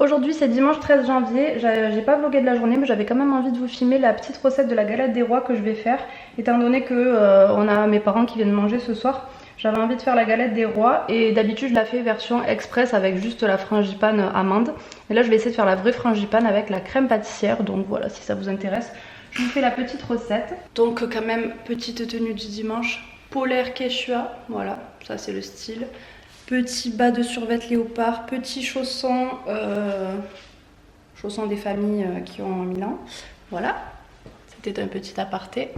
Aujourd'hui c'est dimanche 13 janvier, j'ai pas vlogué de la journée mais j'avais quand même envie de vous filmer la petite recette de la galette des rois que je vais faire. Étant donné que on a mes parents qui viennent manger ce soir, j'avais envie de faire la galette des rois et d'habitude je la fais version express avec juste la frangipane amande. Et là je vais essayer de faire la vraie frangipane avec la crème pâtissière, donc voilà, si ça vous intéresse, je vous fais la petite recette. Donc quand même petite tenue du dimanche, polaire quechua, voilà, ça c'est le style. Petit bas de survêt léopard, petits chaussons, chaussons des familles qui ont 1000 ans. Voilà, c'était un petit aparté.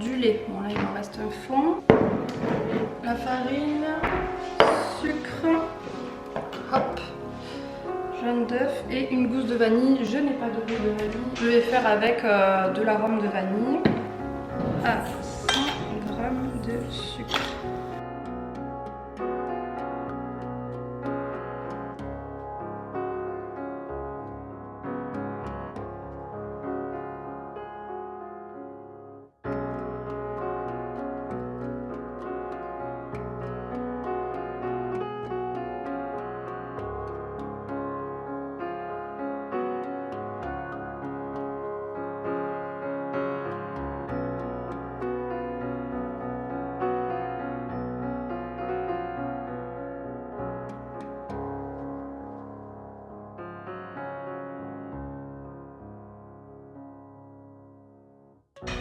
Du lait, bon là il m'en reste un fond. La farine, sucre, hop, jaune d'œuf et une gousse de vanille. Je n'ai pas de gousse de vanille. Je vais faire avec de l'arôme de vanille à 100 g de sucre.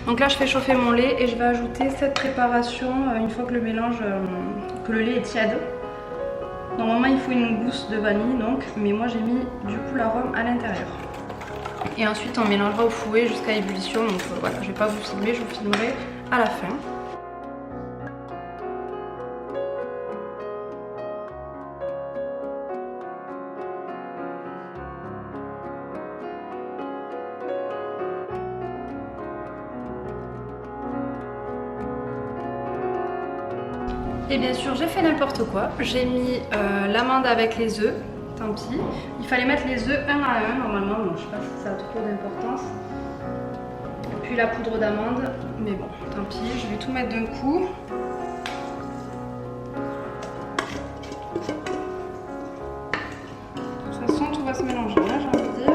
Donc là je fais chauffer mon lait et je vais ajouter cette préparation une fois que le mélange, que le lait est tiède. Normalement il faut une gousse de vanille donc, mais moi j'ai mis du coup l'arôme à l'intérieur. Et ensuite on mélangera au fouet jusqu'à ébullition, donc voilà, je vais pas vous filmer, je vous filmerai à la fin. Et bien sûr j'ai fait n'importe quoi, j'ai mis l'amande avec les œufs, tant pis. Il fallait mettre les œufs un à un normalement, donc je sais pas si ça a trop d'importance. Puis la poudre d'amande, mais bon tant pis, je vais tout mettre d'un coup. De toute façon tout va se mélanger là, j'ai envie de dire.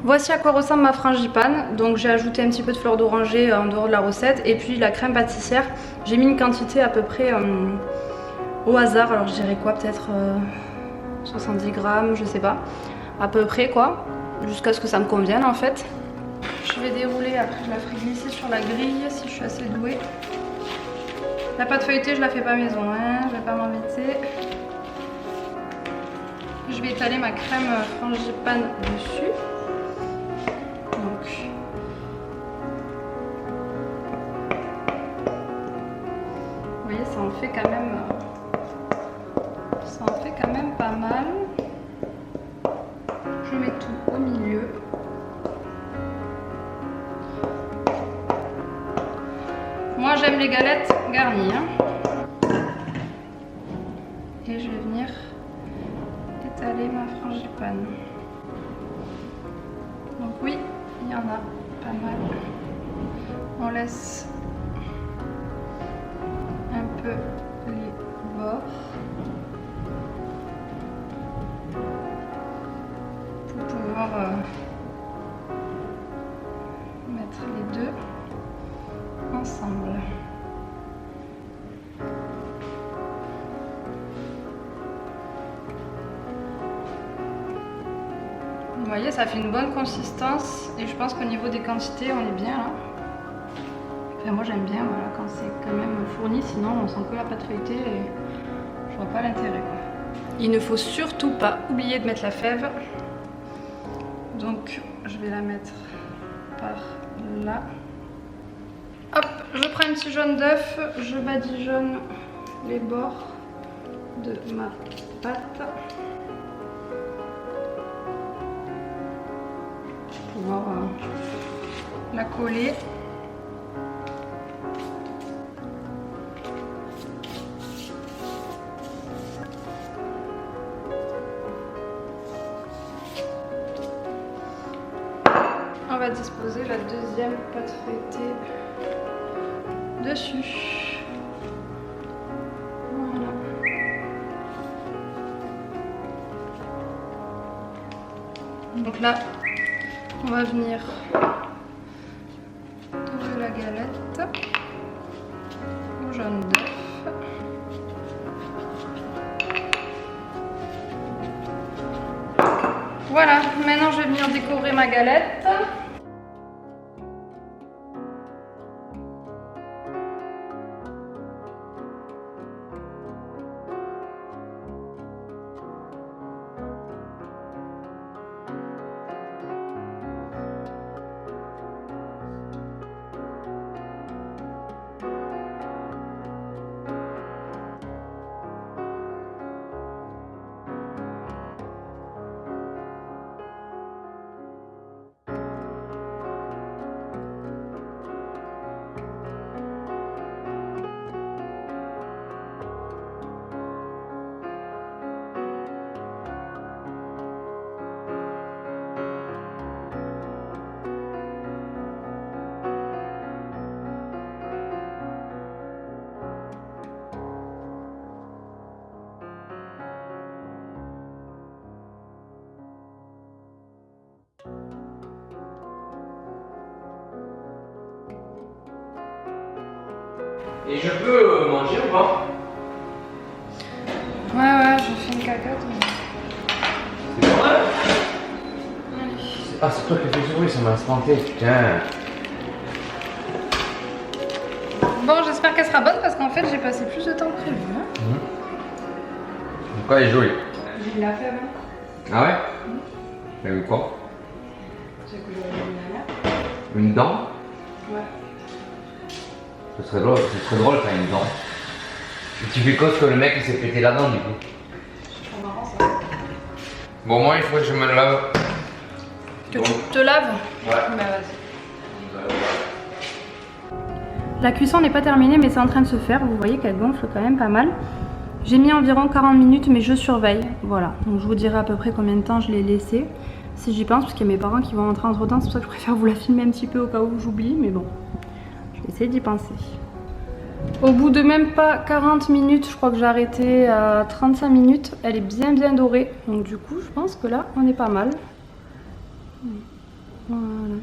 Voici à quoi ressemble ma frangipane. Donc j'ai ajouté un petit peu de fleur d'oranger en dehors de la recette. Et puis la crème pâtissière, j'ai mis une quantité à peu près au hasard. Alors je dirais quoi, peut-être 70 grammes, je sais pas. À peu près quoi, jusqu'à ce que ça me convienne en fait. Je vais dérouler, après je la ferai glisser sur la grille si je suis assez douée. La pâte feuilletée je la fais pas maison, hein, je vais pas m'embêter. Je vais étaler ma crème frangipane dessus. Vous voyez, ça en fait quand même pas mal. Je mets tout au milieu. Moi j'aime les galettes garnies. Hein. Et je vais venir étaler ma frangipane. Donc oui, il y en a pas mal. On laisse un peu les bords pour pouvoir mettre les deux ensemble. Vous voyez, ça fait une bonne consistance et je pense qu'au niveau des quantités on est bien là. Enfin, moi j'aime bien voilà, quand c'est quand même fourni, sinon on sent que la pâte feuilletée et je vois pas l'intérêt. Il ne faut surtout pas oublier de mettre la fève. Donc je vais la mettre par là. Hop, je prends un petit jaune d'œuf, je badigeonne les bords de ma pâte. pouvoir la coller. On va disposer la deuxième pâte feuilletée dessus. Voilà. Donc là, on va venir dorer la galette au jaune d'œuf. Voilà, maintenant je vais venir décorer ma galette. Et je peux manger ou pas? Ouais, je fais une cacatte. C'est vrai? Ah, c'est toi qui fais jouer, ça m'a espanté, putain. Bon, j'espère qu'elle sera bonne parce qu'en fait, j'ai passé plus de temps que prévu. Hein. Pourquoi elle est jolie? J'ai de la fève. Ah ouais? T'as vu quoi? J'ai coulé une nana. Une dent? Ouais. Ce serait drôle t'as une dent. Et tu fais cause que le mec il s'est pété la dent du coup. C'est trop marrant ça. Bon, moi il faut que je me lave. Que tu te laves? Ouais. Bah vas-y. La cuisson n'est pas terminée mais c'est en train de se faire. Vous voyez qu'elle gonfle quand même pas mal. J'ai mis environ 40 minutes mais je surveille. Voilà, donc je vous dirai à peu près combien de temps je l'ai laissé. Si j'y pense, parce qu'il y a mes parents qui vont entrer entre temps. C'est pour ça que je préfère vous la filmer un petit peu au cas où j'oublie. Mais bon, je vais essayer d'y penser. Au bout de même pas 40 minutes, je crois que j'ai arrêté à 35 minutes. Elle est bien dorée. Donc du coup, je pense que là, on est pas mal. Voilà.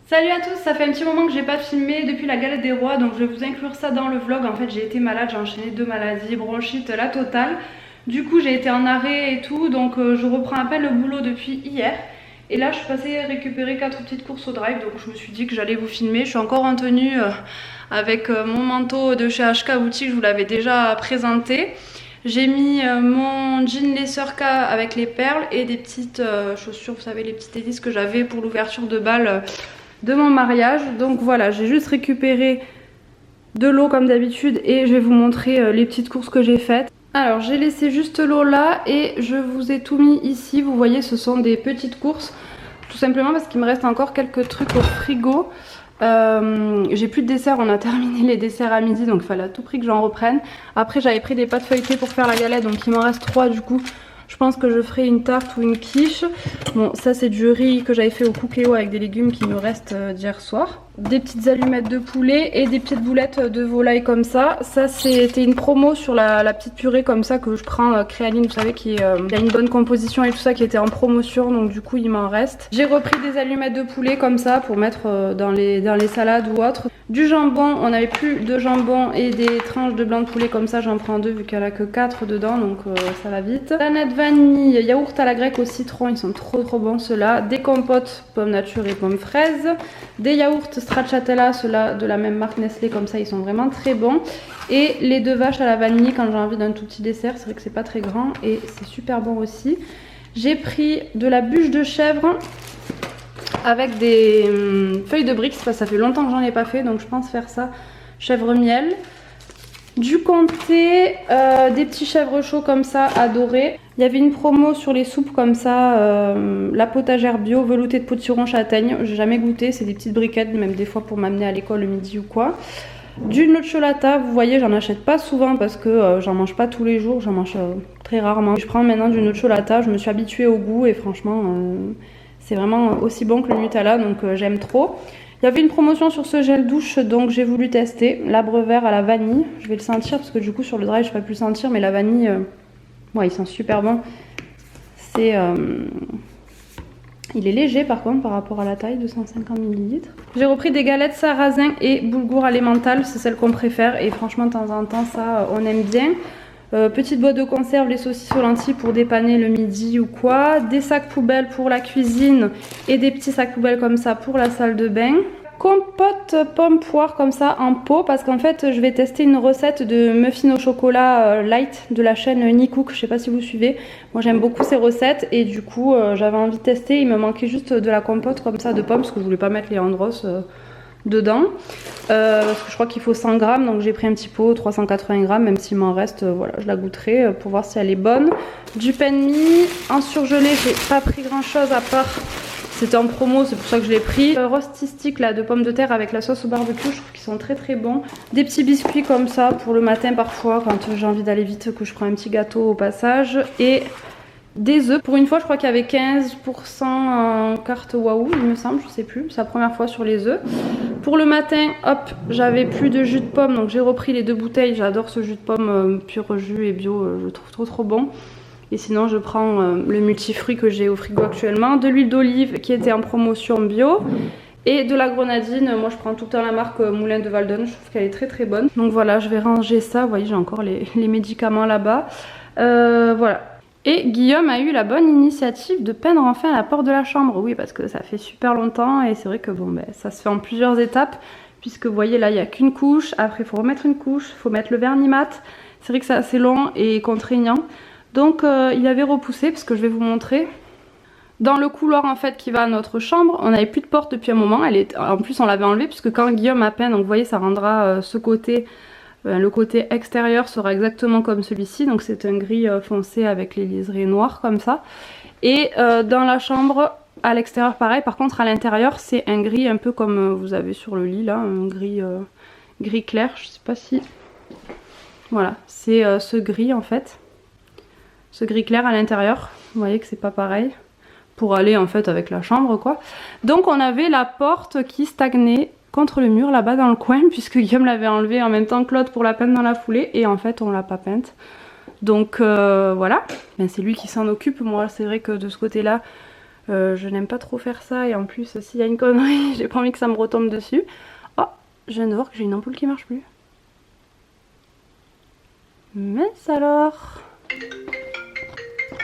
Salut à tous, ça fait un petit moment que j'ai pas filmé depuis la galette des rois, donc je vais vous inclure ça dans le vlog. En fait, j'ai été malade, j'ai enchaîné 2 maladies, bronchite, la totale. Du coup, j'ai été en arrêt et tout, donc je reprends à peine le boulot depuis hier. Et là, je suis passée récupérer 4 petites courses au drive, donc je me suis dit que j'allais vous filmer. Je suis encore en tenue avec mon manteau de chez HK Boutique, je vous l'avais déjà présenté. J'ai mis mon jean Lessurka avec les perles et des petites chaussures, vous savez, les petites hélices que j'avais pour l'ouverture de bal de mon mariage. Donc voilà, j'ai juste récupéré de l'eau comme d'habitude et je vais vous montrer les petites courses que j'ai faites. Alors j'ai laissé juste l'eau là et je vous ai tout mis ici. Vous voyez, ce sont des petites courses, tout simplement parce qu'il me reste encore quelques trucs au frigo. J'ai plus de dessert, on a terminé les desserts à midi, donc il fallait à tout prix que j'en reprenne. Après j'avais pris des pâtes feuilletées pour faire la galette, donc il m'en reste 3 du coup. Je pense que je ferai une tarte ou une quiche. Bon, ça c'est du riz que j'avais fait au cookéo avec des légumes qui me restent d'hier soir. Des petites allumettes de poulet et des petites boulettes de volaille comme ça. Ça c'était une promo sur la petite purée comme ça que je prends Créaline, vous savez, qui a une bonne composition et tout ça, qui était en promotion, donc du coup il m'en reste. J'ai repris des allumettes de poulet comme ça pour mettre dans les salades ou autres. Du jambon, on n'avait plus de jambon et des tranches de blanc de poulet comme ça, j'en prends 2 vu qu'elle a que 4 dedans, donc ça va vite. Planète vanille, yaourt à la grecque au citron, ils sont trop bons ceux-là. Des compotes, pommes nature et pommes fraises. Des yaourts stracciatella, ceux-là de la même marque Nestlé, comme ça ils sont vraiment très bons. Et les 2 vaches à la vanille quand j'ai envie d'un tout petit dessert, c'est vrai que c'est pas très grand et c'est super bon aussi. J'ai pris de la bûche de chèvre avec des feuilles de Brix, parce que ça fait longtemps que j'en ai pas fait, donc je pense faire ça chèvre miel. Du comté, des petits chèvres chauds comme ça, adorés. Il y avait une promo sur les soupes comme ça, la potagère bio, velouté de potiron châtaigne. J'ai jamais goûté, c'est des petites briquettes, même des fois pour m'amener à l'école le midi ou quoi. Du nocciolata, vous voyez, j'en achète pas souvent parce que j'en mange pas tous les jours, j'en mange très rarement. Je prends maintenant du nocciolata, je me suis habituée au goût et franchement, c'est vraiment aussi bon que le Nutella, donc j'aime trop. Il y avait une promotion sur ce gel douche, donc j'ai voulu tester l'Abrevert à la vanille. Je vais le sentir parce que du coup sur le dry je ne pourrais plus le sentir, mais la vanille, ouais, il sent super bon. C'est, il est léger par contre par rapport à la taille, 250 ml. J'ai repris des galettes sarrasin et boulgour à l'emmental, c'est celle qu'on préfère et franchement de temps en temps ça on aime bien. Petite boîte de conserve, les saucisses aux lentilles pour dépanner le midi ou quoi. Des sacs poubelles pour la cuisine et des petits sacs poubelles comme ça pour la salle de bain. Compote pomme poire comme ça en pot parce qu'en fait je vais tester une recette de muffins au chocolat light de la chaîne Nicook, je sais pas si vous suivez. Moi j'aime beaucoup ces recettes et du coup j'avais envie de tester, il me manquait juste de la compote comme ça de pommes parce que je voulais pas mettre les andros dedans parce que je crois qu'il faut 100 grammes, donc j'ai pris un petit pot 380 grammes, même s'il m'en reste, voilà, je la goûterai pour voir si elle est bonne. Du pain de mie en surgelé, j'ai pas pris grand chose à part, c'était en promo, c'est pour ça que je l'ai pris. Rosti stick là de pommes de terre avec la sauce au barbecue, je trouve qu'ils sont très très bons. Des petits biscuits comme ça pour le matin parfois quand j'ai envie d'aller vite, que je prends un petit gâteau au passage. Et des œufs. Pour une fois, je crois qu'il y avait 15% en carte Waouh, il me semble, je sais plus. C'est la première fois sur les œufs. Pour le matin, hop, j'avais plus de jus de pomme, donc j'ai repris les 2 bouteilles. J'adore ce jus de pomme pur jus et bio, je le trouve trop bon. Et sinon, je prends le multifruit que j'ai au frigo actuellement. De l'huile d'olive qui était en promotion bio. Et de la grenadine, moi je prends tout le temps la marque Moulin de Valdonne, je trouve qu'elle est très très bonne. Donc voilà, je vais ranger ça. Vous voyez, j'ai encore les médicaments là-bas. Voilà. Et Guillaume a eu la bonne initiative de peindre enfin la porte de la chambre. Oui, parce que ça fait super longtemps et c'est vrai que bon, ben, ça se fait en plusieurs étapes. Puisque vous voyez là, il n'y a qu'une couche. Après, il faut remettre une couche, il faut mettre le vernis mat. C'est vrai que c'est assez long et contraignant. Donc, il avait repoussé, parce que je vais vous montrer. Dans le couloir en fait qui va à notre chambre, on n'avait plus de porte depuis un moment. En plus, on l'avait enlevée puisque quand Guillaume a peint, donc vous voyez, ça rendra ce côté... le côté extérieur sera exactement comme celui-ci, donc c'est un gris foncé avec les liserés noirs comme ça. Et dans la chambre, à l'extérieur pareil, par contre à l'intérieur c'est un gris un peu comme vous avez sur le lit là, un gris, gris clair, je sais pas si... Voilà, c'est ce gris en fait, ce gris clair à l'intérieur, vous voyez que c'est pas pareil, pour aller en fait avec la chambre quoi. Donc on avait la porte qui stagnait contre le mur là-bas dans le coin puisque Guillaume l'avait enlevé en même temps que l'autre pour la peindre dans la foulée et en fait on l'a pas peinte. Donc voilà, ben, c'est lui qui s'en occupe. Moi c'est vrai que de ce côté là je n'aime pas trop faire ça et en plus s'il y a une connerie j'ai pas envie que ça me retombe dessus. Oh, je viens de voir que j'ai une ampoule qui marche plus. Mais alors...